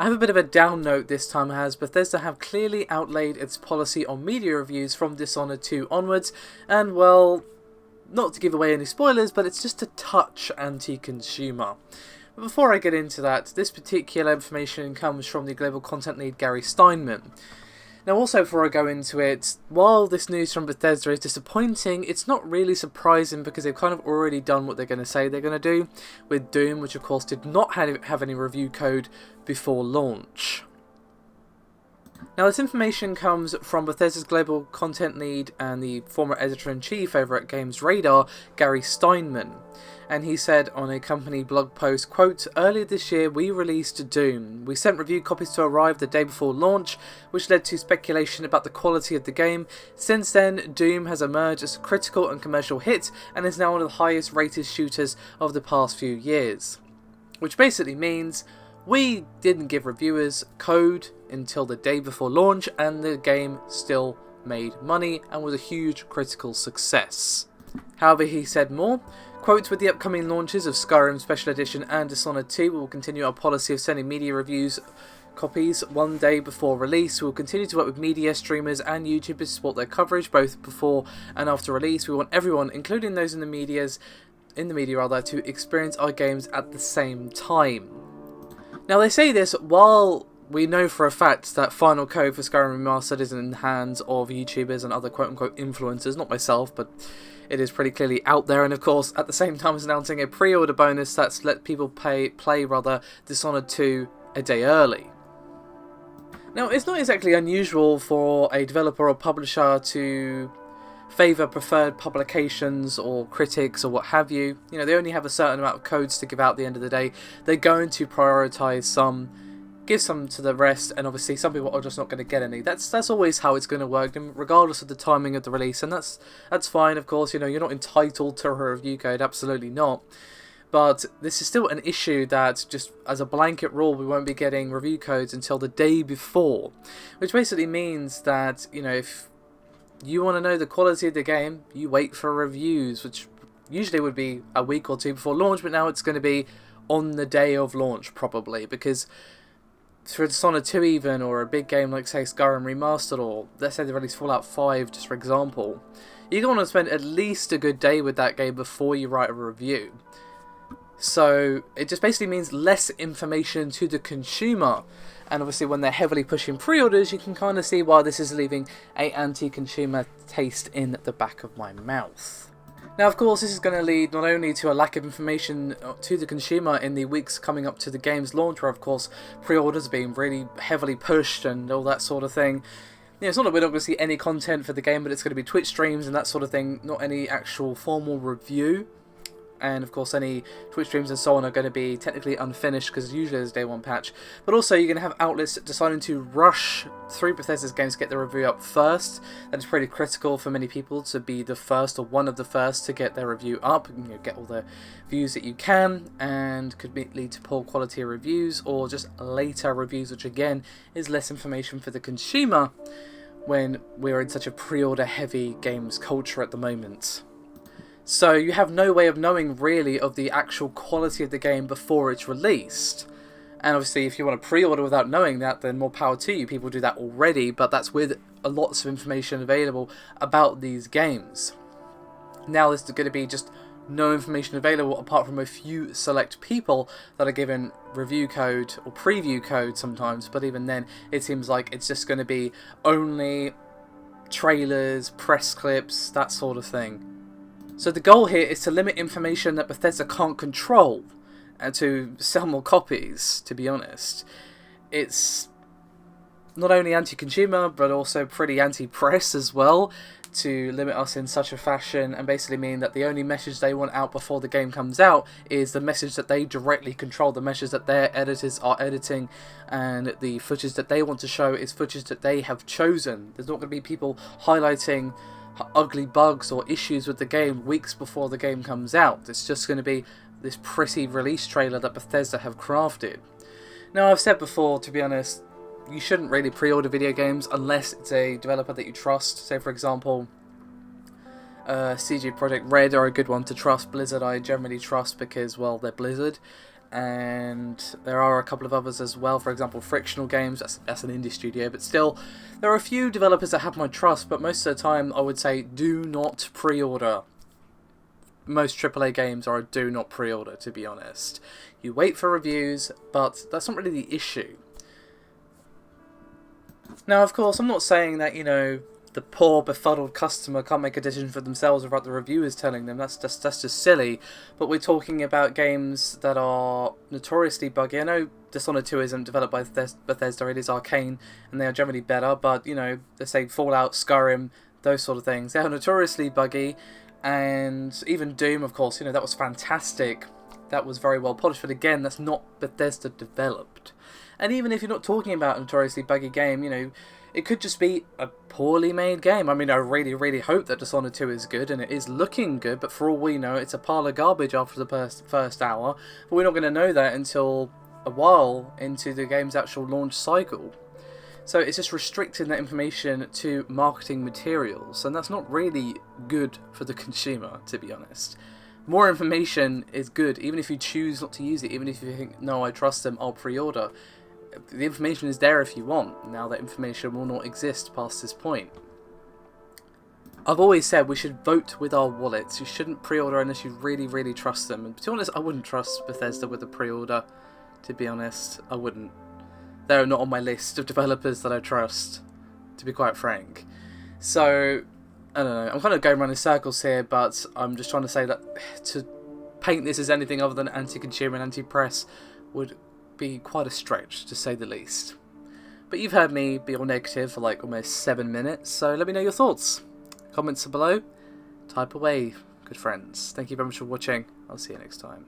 I have a bit of a down note this time, as Bethesda have clearly outlaid its policy on media reviews from Dishonored 2 onwards, and well, not to give away any spoilers, but it's just a touch anti-consumer. But before I get into that, this particular information comes from the global content lead Gary Steinman. Now also, before I go into it, while this news from Bethesda is disappointing, it's not really surprising because they've kind of already done what they're going to say they're going to do with Doom, which of course did not have any review code before launch. Now this information comes from Bethesda's global content lead and the former editor-in-chief over at Games Radar, Gary Steinman. And he said on a company blog post, quote, "Earlier this year we released Doom. We sent review copies to arrive the day before launch, which led to speculation about the quality of the game. Since then, Doom has emerged as a critical and commercial hit and is now one of the highest rated shooters of the past few years." Which basically means we didn't give reviewers code until the day before launch, and the game still made money and was a huge critical success. However, he said more, quote, "With the upcoming launches of Skyrim Special Edition and Dishonored 2, we will continue our policy of sending media reviews copies one day before release. We will continue to work with media streamers and YouTubers to support their coverage both before and after release. We want everyone, including those in the media, to experience our games at the same time." Now they say this while we know for a fact that final code for Skyrim Remastered is in the hands of YouTubers and other quote-unquote influencers, not myself, but it is pretty clearly out there, and of course at the same time as announcing a pre-order bonus that's let people play Dishonored 2 a day early. Now it's not exactly unusual for a developer or publisher to favour preferred publications or critics or what have you. You know, they only have a certain amount of codes to give out at the end of the day. They're going to prioritise some, give some to the rest, and obviously some people are just not going to get any. That's always how it's going to work, regardless of the timing of the release, and that's fine, of course. You know, you're not entitled to a review code, absolutely not. But this is still an issue that, just as a blanket rule, we won't be getting review codes until the day before, which basically means that, you know, if you want to know the quality of the game, you wait for reviews, which usually would be a week or two before launch, but now it's going to be on the day of launch probably, because for Dishonored 2 even, or a big game like say Skyrim Remastered, or let's say they release Fallout 5 just for example, you're going to want to spend at least a good day with that game before you write a review. So it just basically means less information to the consumer. And obviously when they're heavily pushing pre-orders, you can kind of see why this is leaving a anti-consumer taste in the back of my mouth. Now of course this is going to lead not only to a lack of information to the consumer in the weeks coming up to the game's launch, where of course pre-orders are being really heavily pushed and all that sort of thing. You know, it's not that we're not going to see any content for the game, but it's going to be Twitch streams and that sort of thing, not any actual formal review. And of course any Twitch streams and so on are going to be technically unfinished because usually there's a day one patch. But also you're going to have outlets deciding to rush through Bethesda's games to get the review up first. That is pretty critical for many people, to be the first or one of the first to get their review up. You know, get all the views that you can, and could lead to poor quality reviews or just later reviews, which again is less information for the consumer when we're in such a pre-order heavy games culture at the moment. So you have no way of knowing really of the actual quality of the game before it's released. And obviously if you want to pre-order without knowing that, then more power to you. People do that already, but that's with lots of information available about these games. Now there's going to be just no information available apart from a few select people that are given review code or preview code sometimes, but even then it seems like it's just going to be only trailers, press clips, that sort of thing. So the goal here is to limit information that Bethesda can't control and to sell more copies, to be honest. It's not only anti-consumer, but also pretty anti-press as well, to limit us in such a fashion and basically mean that the only message they want out before the game comes out is the message that they directly control, the message that their editors are editing, and the footage that they want to show is footage that they have chosen. There's not going to be people highlighting ugly bugs or issues with the game weeks before the game comes out. It's just going to be this pretty release trailer that Bethesda have crafted. Now I've said before, to be honest, you shouldn't really pre-order video games unless it's a developer that you trust. Say for example CG Projekt Red are a good one to trust. Blizzard I generally trust because, well, they're Blizzard. and there are a couple of others as well. For example, Frictional Games, that's an indie studio, but still, there are a few developers that have my trust, but most of the time I would say do not pre-order. Most AAA games are a do not pre-order, to be honest. You wait for reviews, but that's not really the issue. Now, of course, I'm not saying that, you know, the poor, befuddled customer can't make a decision for themselves without the reviewers telling them. That's just silly. But we're talking about games that are notoriously buggy. I know Dishonored 2 isn't developed by Bethesda, it is Arcane, and they are generally better, but, you know, let's say Fallout, Skyrim, those sort of things. They are notoriously buggy, and even Doom, of course, you know, that was fantastic. That was very well polished, but again, that's not Bethesda developed. And even if you're not talking about a notoriously buggy game, you know, it could just be a poorly made game. I mean, I really, really hope that Dishonored 2 is good, and it is looking good, but for all we know, it's a pile of garbage after the first hour. But we're not going to know that until a while into the game's actual launch cycle. So it's just restricting that information to marketing materials, and that's not really good for the consumer, to be honest. More information is good, even if you choose not to use it, even if you think, no, I trust them, I'll pre-order. The information is there if you want. Now that information will not exist past this point. I've always said we should vote with our wallets. You shouldn't pre-order unless you really, really trust them. And to be honest, I wouldn't trust Bethesda with a pre-order. To be honest, I wouldn't. They're not on my list of developers that I trust, to be quite frank. So, I don't know. I'm kind of going around in circles here, but I'm just trying to say that to paint this as anything other than anti-consumer and anti-press would be quite a stretch, to say the least. But you've heard me be all negative for like almost 7 minutes, so let me know your thoughts. Comments are below. Type away, good friends. Thank you very much for watching. I'll see you next time.